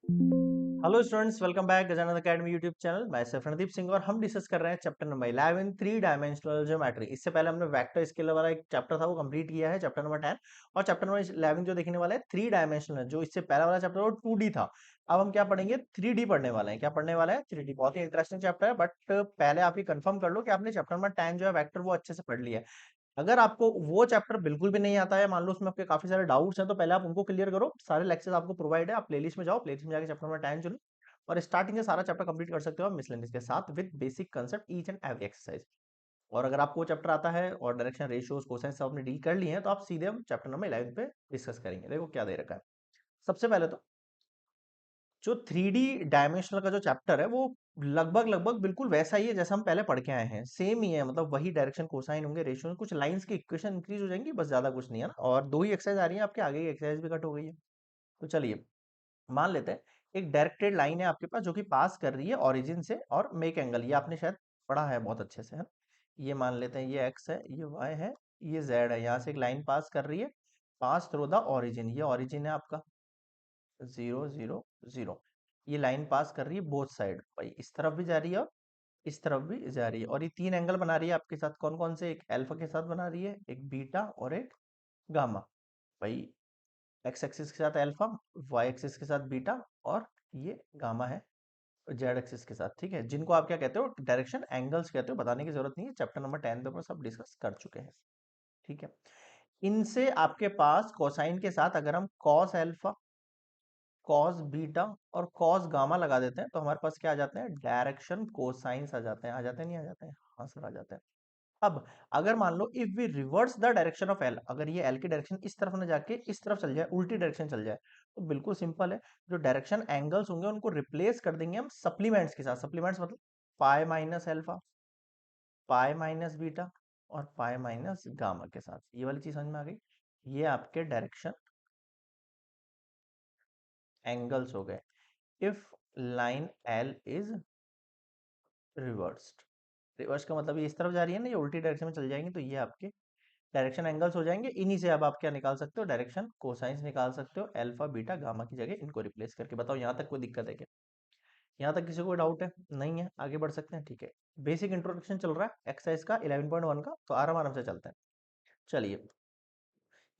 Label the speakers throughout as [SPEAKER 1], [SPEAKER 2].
[SPEAKER 1] Hello students, welcome back Gajanan academy YouTube channel. मैं सिर्फ रणदीप सिंह और हम डिस्कस कर रहे हैं chapter number 11 three dimensional geometry. इससे पहले हमने वेक्टर स्केलर वाला एक चैप्टर था वो कंप्लीट किया है, चैप्टर नंबर 10। और चैप्टर नंबर 11 जो देखने वाला है थ्री डायमेंशनल, जो इससे पहला वाला चैप्टर वो 2D था। अब हम क्या पढ़ेंगे, 3D पढ़ने वाले हैं। क्या पढ़ने वाला है? 3D। बहुत ही इंटरेस्टिंग चैप्टर है, बट पहले आप ये कंफर्म कर लो कि आपने चैप्टर नंबर 10 जो है वेक्टर वो अच्छे से पढ़ लिया है। अगर आपको वो चैप्टर बिल्कुल भी नहीं आता है, मान लो उसमें आपके काफी सारे डाउट्स हैं, तो पहले आप उनको क्लियर करो। सारे लेक्चर्स आपको प्रोवाइड है, आप प्लेलिस्ट में जाओ, प्लेलिस्ट में जाके चैप्टर नंबर 10 चुनो और स्टार्टिंग से सारा चैप्टर कंप्लीट कर सकते हो मिसलेनियस के साथ with basic concept each and every exercise. और अगर आपको वो चैप्टर आता है और डायरेक्शन रेशियोज कोसाइन सब आपने डील कर लिए हैं, तो आप सीधे हम चैप्टर नंबर 11 पे डिस्कस करेंगे। देखो क्या दे रखा है। सबसे पहले तो जो 3D डायमेंशनल का जो चैप्टर है वो लगभग लगभग बिल्कुल वैसा ही है जैसा हम पहले पढ़ के आए हैं। सेम ही है, मतलब वही डायरेक्शन कोसाइन होंगे, रेशियो कुछ लाइंस की इक्वेशन इंक्रीज हो जाएंगी, बस ज्यादा कुछ नहीं है ना। और दो ही एक्सरसाइज आ रही है आपके आगे, की एक्सरसाइज भी कट हो गई है। तो चलिए मान लेते हैं एक डायरेक्टेड लाइन है आपके पास जो कि पास कर रही है ओरिजिन से और मेक एंगल। ये आपने शायद पढ़ा है बहुत अच्छे से, है ना। ये मान लेते हैं ये एक्स है, ये वाई है, ये जेड है। यहाँ से एक लाइन पास कर रही है, पास थ्रू द ओरिजिन। ये ओरिजिन है आपका 0 0 0। ये लाइन पास कर रही है बोथ साइड, भाई इस तरफ भी जा रही है और इस तरफ भी जा रही है। और ये तीन एंगल बना रही है आपके साथ। कौन कौन से? एक अल्फा के साथ बना रही है, एक बीटा और एक गामा। भाई एक्स एक्सिस के साथ अल्फा, वाई एक्सिस के साथ बीटा और ये गामा है जेड एक्सिस के साथ। ठीक है, जिनको आप क्या कहते हो, डायरेक्शन एंगल्स कहते हो। बताने की जरूरत नहीं है, चैप्टर नंबर 10 पे सब डिस्कस कर चुके हैं। ठीक है, इनसे आपके पास कोसाइन के साथ अगर हम कॉस अल्फा, कॉस बीटा और कॉस गामा लगा देते हैं, तो हमारे पास क्या आ जाते हैं? डायरेक्शन कोसाइंस आ जाते हैं। आ जाते हैं नहीं आ जाते हैं? हाँ सर आ जाते हैं। अब अगर मान लो if we reverse the direction of L, अगर ये एल की डायरेक्शन इस तरफ ना जाके इस तरफ चल जाए, उल्टी डायरेक्शन चल जाए, तो बिल्कुल सिंपल है। जो डायरेक्शन एंगल्स होंगे उनको रिप्लेस कर देंगे हम सप्लीमेंट्स के साथ। सप्लीमेंट्स मतलब pi minus alpha, pi minus beta और पाई माइनस गामा के साथ। ये वाली चीज समझ में आ गई? ये आपके डायरेक्शन एंगल्स हो गए if line L is reversed. Reverse का मतलब ये इस तरफ जा रही है ना, ये उल्टी डायरेक्शन में चल जाएंगे, तो ये आपके डायरेक्शन एंगल्स हो जाएंगे। इन्हीं से अब आप क्या निकाल सकते हो? डायरेक्शन कोसाइंस निकाल सकते हो, अल्फा बीटा गामा की जगह इनको रिप्लेस करके। बताओ यहाँ तक कोई दिक्कत है क्या? यहाँ तक किसी को डाउट है? नहीं है, आगे बढ़ सकते हैं। ठीक है, बेसिक इंट्रोडक्शन चल रहा है एक्सरसाइज का 11.1 का, तो आराम आराम से चलते हैं। चलिए,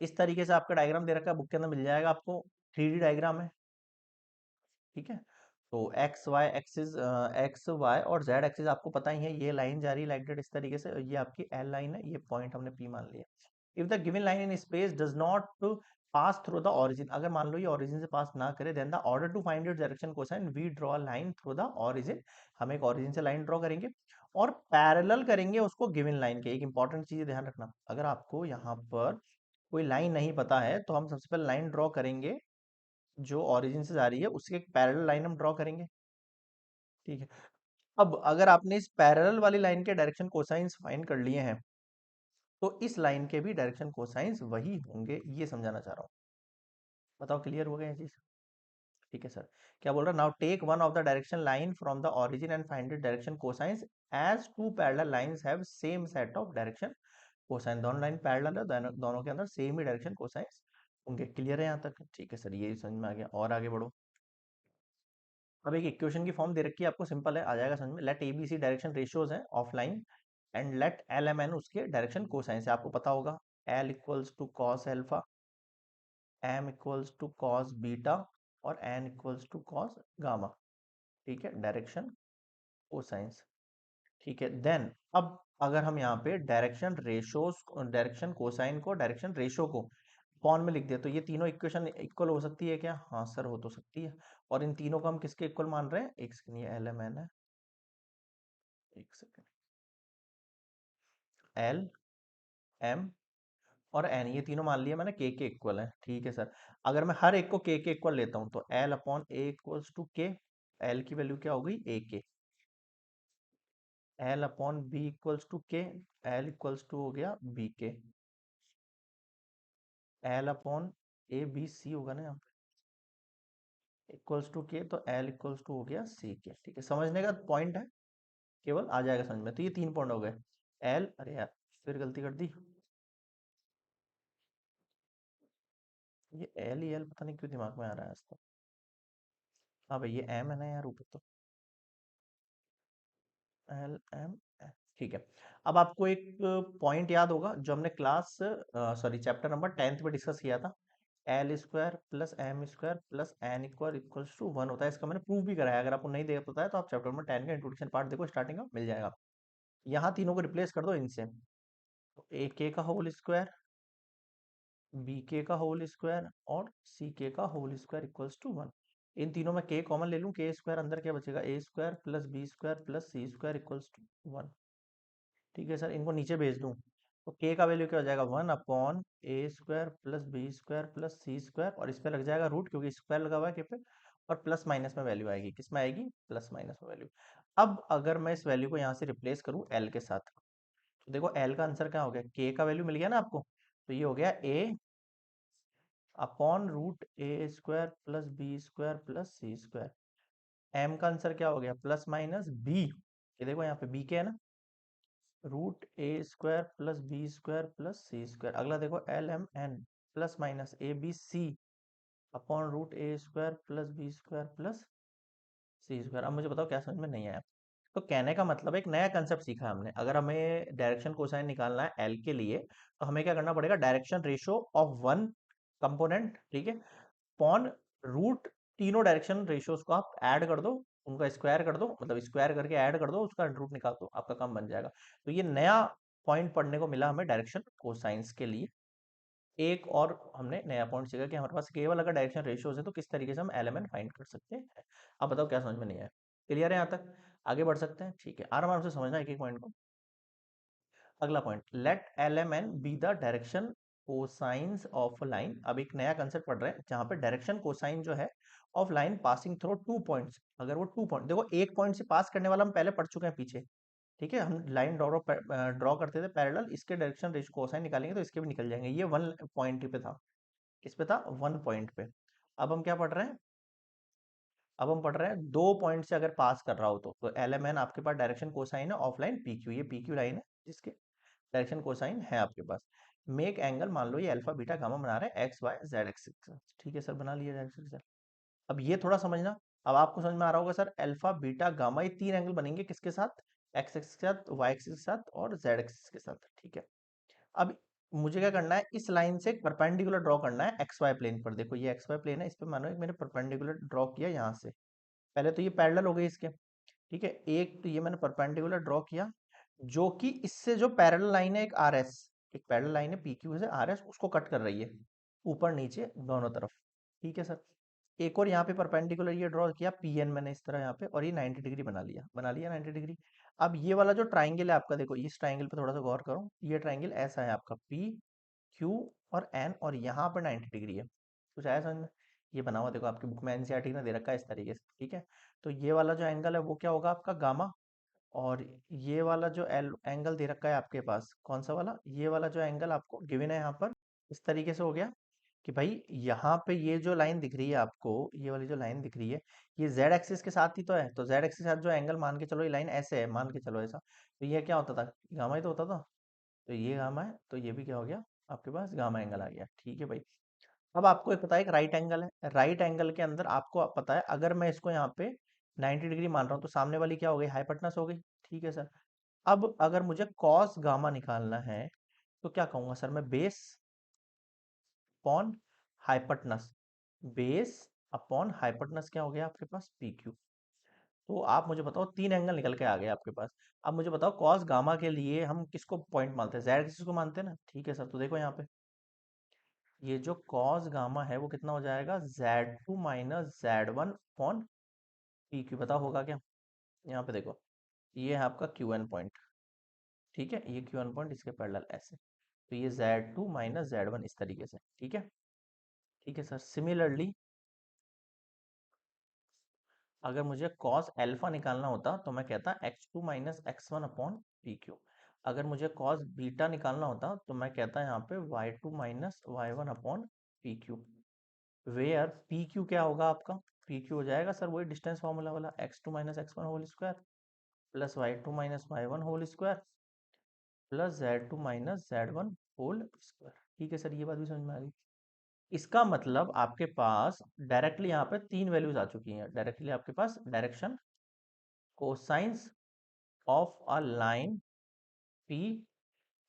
[SPEAKER 1] इस तरीके से आपका डायग्राम दे रखा है, बुक के अंदर मिल जाएगा आपको। 3D डायग्राम है। ठीक है, तो x y axis, x y और जेड एक्सिस आपको पता ही है। ये लाइन जा रही है लाइक दैट इस तरीके से, ये आपकी एल लाइन है, ये पॉइंट हमने पी मान लिया। If the given line in space does not pass through the origin, अगर मान लो ये ओरिजिन से पास ना करे, then the order to find its direction cosine we draw line through the origin. हम एक ओरिजिन से लाइन ड्रॉ करेंगे और पैरेलल करेंगे उसको गिवन लाइन के। एक इंपॉर्टेंट चीज ध्यान रखना, अगर आपको यहाँ पर कोई लाइन नहीं पता है, तो हम सबसे पहले लाइन ड्रॉ करेंगे जो ओरिजिन से जा रही है, उसके एक पैरेलल लाइन हम ड्रॉ करेंगे। ठीक है, अब अगर आपने इस पैरेलल वाली लाइन के डायरेक्शन कोसाइंस फाइंड कर लिए हैं, तो इस लाइन के भी डायरेक्शन कोसाइंस वही होंगे, ये समझाना चाह रहा हूँ। बताओ क्लियर हो गया ये चीज? ठीक है सर। क्या बोल रहा है? Now take one of the direction line from the origin and find it direction cosines as two parallel lines have same set of direction cosine. दोनों लाइन पैरेलल है, दोनों के अंदर सेम ही डायरेक्शन कोसाइंस होंगे। क्लियर है यहाँ तक? ठीक है सर, ये समझ में आ गया। और आगे बढ़ो। अब एक इक्वेशन की फॉर्म दे रखी है आपको, सिंपल है, आ जाएगा समझ में। लेट एबीसी डायरेक्शन रेशियोज है of line and let L M n उसके डायरेक्शन कोसाइन से। आपको पता होगा l equals to cos alpha, m equals to cos beta और n equals to cos gamma. ठीक है, डायरेक्शन कोसाइंस। ठीक है, देन अब अगर हम यहाँ पे डायरेक्शन रेशियोज, डायरेक्शन कोसाइन को डायरेक्शन रेशियो को फॉर्म में लिख दे, तो ये तीनों इक्वेशन इक्वल हो सकती है क्या? हाँ सर, हो तो सकती है। और इन तीनों को हम किसके इक्वल मान रहे हैं? एक सेकंड, ये एल एम एन है, एक सेकंड, एल एम और एन, ये तीनों मान लिया मैंने के इक्वल है। ठीक है सर, अगर मैं हर एक को के इक्वल लेता हूं, तो l upon a equals to k. L की वैल्यू क्या हो गई? A k. L upon b equals to k, l equals to हो गया b k. L upon a b c होगा ना यहाँ पे, इक्वल्स टू के, तो एल इक्वल्स टू हो गया सी के। ठीक है, समझने का पॉइंट है केवल, आ जाएगा समझ में। तो ये 3 पॉइंट हो गए। एल, अरे यार फिर गलती कर दी, ये एल ही एल, पता नहीं क्यों दिमाग में आ रहा है आज तो। हाँ भाई ये एम है ना यार ऊपर तो, एल एम, ठीक है। अब आपको एक पॉइंट याद होगा जो हमने class sorry chapter number 10th में डिस्कस किया था, l square plus m square plus n square equals to 1 होता है। इसका मैंने प्रूफ भी कराया, अगर आपको नहीं देख पता है तो आप चैप्टर नंबर 10 का इंट्रोडक्शन पार्ट देखो, स्टार्टिंग का मिल जाएगा। यहाँ तीनों को रिप्लेस कर दो इनसे, तो ए के का होल स्क्वायर, बी के का होल स्क्वायर और सी के का होल स्क्वायर इक्वल्स टू 1। इन तीनों में के कॉमन ले लूँ, के स्क्वायर अंदर क्या बचेगा, a square plus b square plus c square equals to 1। ठीक है सर, इनको नीचे भेज दूं तो के का वैल्यू क्या हो जाएगा, 1 upon a square plus b square plus c square, और इस पे लग जाएगा रूट क्योंकि स्क्वायर लगा हुआ है के पे, और प्लस माइनस में वैल्यू आएगी, किस में आएगी, प्लस माइनस में वैल्यू। अब अगर मैं इस वैल्यू को यहाँ से रिप्लेस करूँ एल के साथ, तो देखो एल का आंसर क्या हो गया, के का वैल्यू मिल गया ना आपको, तो ये हो गया a upon root a square plus b square plus c square. M का आंसर क्या हो गया, प्लस माइनस बी, ये देखो यहाँ पे बी के है ना, root a square plus b square plus c square. अगला देखो l M n plus minus a b c upon root a square plus b square plus c square. अब मुझे बताओ क्या समझ में नहीं आया। तो कहने का मतलब एक नया कंसेप्ट सीखा है हमने, अगर हमें डायरेक्शन कोसाइन निकालना है एल के लिए तो हमें क्या करना पड़ेगा, direction ratio of one component, ठीक है, पॉन रूट, तीनों डायरेक्शन रेशियोज को आप ऐड कर दो, उनका स्क्वायर कर दो, मतलब स्क्वायर करके ऐड कर दो, उसका रूट निकाल दो, आपका काम बन जाएगा। तो ये नया पॉइंट पढ़ने को मिला हमें डायरेक्शन कोसाइंस के लिए। एक और हमने नया पॉइंट सीखा कि हमारे पास केवल अगर डायरेक्शन रेशियोज है तो किस तरीके से हम एलिमेंट फाइंड कर सकते हैं। अब बताओ क्या समझ में नहीं आया, क्लियर है यहाँ तक, आगे बढ़ सकते हैं, ठीक है, आराम आराम से समझना एक एक पॉइंट को। अगला point, let L M N be the direction cosines of line. अब एक नया कंसेप्ट पढ़ रहे हैं जहां पे डायरेक्शन कोसाइन जो है of line passing through 2 points, अगर वो 2 पॉइंट, देखो एक पॉइंट से पास करने वाला हम पहले पढ़ चुके हैं पीछे, ठीक है, हम लाइन ड्रॉ करते थे पैरेलल, इसके डायरेक्शन रेशियो कोसाइन निकालेंगे तो इसके भी निकल जाएंगे। ये 1 पॉइंट पे था, किस पे था, 1 पॉइंट पे। अब हम क्या पढ़ रहे हैं, अब हम पढ़ रहे हैं 2 पॉइंट से अगर पास कर रहा हो तो एल एम एन आपके पास डायरेक्शन कोसाइन है ऑफ लाइन पी क्यू, ये पी क्यू लाइन है जिसके डायरेक्शन कोसाइन है आपके पास। मेक एंगल, मान लो ये अल्फा बीटा गामा बना रहे हैं एक्स वाई जेड एक्सिस के साथ, ठीक है सर, बना लिया डायरेक्शन सर। अब ये थोड़ा समझना, अब आपको समझ में आ रहा होगा सर, अल्फा बीटा गामा ये 3 एंगल बनेंगे किसके साथ, एक्स एक्सिस के साथ, वाई एक्सिस के साथ और जेड एक्सिस के साथ, ठीक है। अब मुझे क्या करना है, इस लाइन से एक परपेंडिकुलर ड्रॉ करना है एक्स वाई प्लेन पर, देखो ये एक्स वाई प्लेन है, इस पे मानो एक मैंने परपेंडिकुलर ड्रॉ किया यहाँ से, पहले तो ये पैरेलल हो गई इसके, ठीक है, एक तो ये मैंने परपेंडिकुलर ड्रॉ किया जो कि इससे जो पैरेलल लाइन है एक आर एस, एक पैरेलल लाइन है पी क्यू से आर एस, उसको कट कर रही है ऊपर नीचे दोनों तरफ, ठीक है सर। एक और यहाँ पे परपेंडिकुलर ये ड्रॉ किया पी एन मैंने इस तरह यहाँ पे, और ये 90 डिग्री बना लिया 90 डिग्री। अब ये वाला जो ट्राइंगल है आपका, देखो इस ट्राइंगल पे थोड़ा सा गौर करो, ये ट्राइंगल ऐसा है आपका पी क्यू और एन, और यहाँ पर 90 डिग्री है, कुछ आया समझ में, ये बना हुआ देखो आपकी बुक में एनसीईआरटी ने दे रखा है इस तरीके से, ठीक है। तो ये वाला जो एंगल है वो क्या होगा आपका गामा, और ये वाला जो एंगल दे रखा है आपके पास कौन सा वाला, ये वाला जो एंगल आपको गिवन है यहाँ पर, इस तरीके से हो गया कि भाई यहाँ पे ये जो लाइन दिख रही है आपको, ये वाली जो लाइन दिख रही है, ये जेड एक्सिस के साथ ही तो है, तो जेड एक्सिस के साथ जो एंगल मान के चलो ये लाइन ऐसे है, मान के चलो ऐसा, तो ये क्या होता था, गामा ही तो होता था, तो ये गामा है, तो ये भी क्या हो गया आपके पास गामा एंगल आ गया, ठीक है भाई। अब आपको एक पता है एक राइट एंगल है, राइट एंगल के अंदर आपको पता है अगर मैं इसको यहाँ पे 90 डिग्री मान रहा हूँ तो सामने वाली क्या हो गई, हाइपोटेनस हो गई, ठीक है सर। अब अगर मुझे कॉस गामा निकालना है तो क्या कहूंगा सर मैं, base upon hypotenuse, base upon hypotenuse क्या हो गया आपके पास, पी क्यू। तो आप मुझे बताओ 3 एंगल निकल के आ गए आपके पास। अब मुझे बताओ कॉस गामा के लिए हम किसको पॉइंट मानते हैं, जेड एक्सिस को मानते हैं ना, ठीक है सर। तो देखो यहाँ पे ये जो कॉस गामा है वो कितना हो जाएगा, Z2 minus Z1 upon P Q, बताओ होगा क्या। यहाँ पे देखो ये है आपका क्यू एन पॉइंट, ठीक है, ये क्यू एन पॉइंट इसके पैरेलल ऐसे, तो ये Z2 माइनस Z1 इस तरीके से, ठीक है, ठीक है सर। सिमिलरली अगर मुझे कॉस अल्फा निकालना होता तो मैं कहता x2 minus x one upon P Q. अगर मुझे कॉस बीटा निकालना होता तो मैं कहता यहाँ पे y2 minus y one upon P Q, where P Q क्या होगा आपका, पी क्यू हो जाएगा सर वही डिस्टेंस फार्मूला वाला, x2 minus x one whole square plus y2 minus y one whole square plus Z2 minus Z1 whole square, ठीक है sir, ये बात भी समझ में आ गई। इसका मतलब आपके पास डायरेक्टली यहाँ पे तीन वैल्यूज आ चुकी हैं। डायरेक्टली आपके पास direction cosines of a line P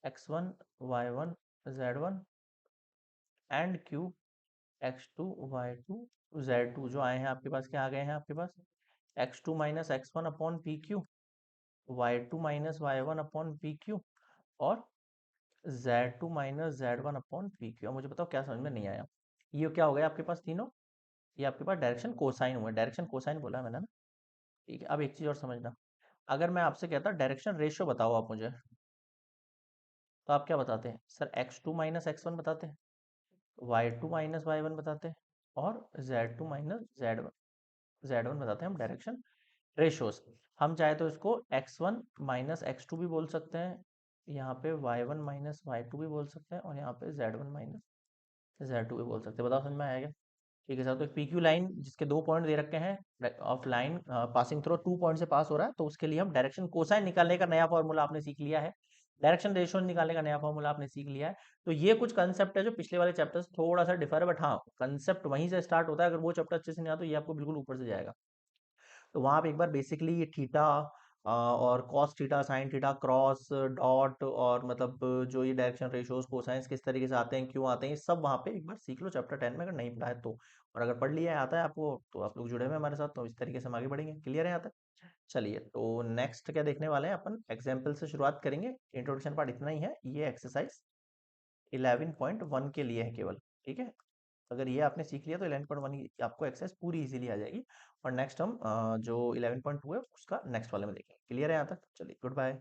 [SPEAKER 1] x1 y1 z1 and q x2 y2 z2 जो आए हैं आपके पास, क्या आ गए हैं आपके पास, x2 minus x1 upon P Q, y2 minus y1 upon P Q, और z2 minus z1 upon P Q. अब मुझे बताओ क्या समझ में नहीं आया। ये क्या हो गया आपके पास तीनों, ये आपके पास डायरेक्शन कोसाइन हुआ, डायरेक्शन कोसाइन बोला मैंने ना। ठीक है, अब एक चीज और समझना, अगर मैं आपसे कहता डायरेक्शन रेशियो बताओ आप मुझे, तो आप क्या बताते हैं सर, x2 माइनस x1 बताते हैं, y2 माइनस y1 बताते हैं, और z2 माइनस z1 बताते हैं हम डायरेक्शन रेशियोज। हम चाहे तो इसको x1 माइनस x2 भी बोल सकते हैं, यहाँ पे y1 माइनस y2 भी बोल सकते हैं, और यहाँ पे z1 माइनस z2 भी बोल सकते हैं। बताओ समझ में आएगा। ठीक है सर, तो एक PQ लाइन जिसके दो पॉइंट दे रखे हैं, of line passing through 2 point से पास हो रहा है, तो उसके लिए हम डायरेक्शन कोसाइन निकालने का नया फॉर्मूला आपने सीख लिया है, डायरेक्शन रेशियो निकालने का नया फॉर्मूला आपने सीख लिया है। तो ये कुछ कंसेप्ट है जो पिछले वाले चैप्टर से थोड़ा सा डिफर है, बट हाँ कंसेप्ट वहीं से स्टार्ट होता है। अगर वो चैप्टर अच्छे से नहीं आता तो ये आपको बिल्कुल ऊपर से जाएगा। तो वहां पे एक बार बेसिकली ये थीटा और cos theta sine theta cross dot और मतलब जो ये डायरेक्शन रेशियोज कोसाइंस किस तरीके से आते हैं, क्यों आते हैं, ये सब वहां पे एक बार सीख लो चैप्टर 10 में, अगर नहीं पढ़ा है तो। और अगर पढ़ लिया है, आता है आपको, तो आप लोग जुड़े हुए हैं हमारे साथ, तो इस तरीके से हम आगे बढ़ेंगे। क्लियर है यहाँ तक? चलिए, तो नेक्स्ट क्या देखने वाले हैं अपन, एग्जाम्पल से शुरुआत करेंगे। इंट्रोडक्शन पार्ट इतना ही है, ये एक्सरसाइज 11.1 के लिए है केवल। ठीक है, अगर ये आपने सीख लिया तो 11.1 की आपको एक्सेस पूरी इजीली आ जाएगी। और नेक्स्ट हम जो 11.2 है उसका नेक्स्ट वाले में देखेंगे। क्लियर है यहाँ तक? चलिए, गुड बाय।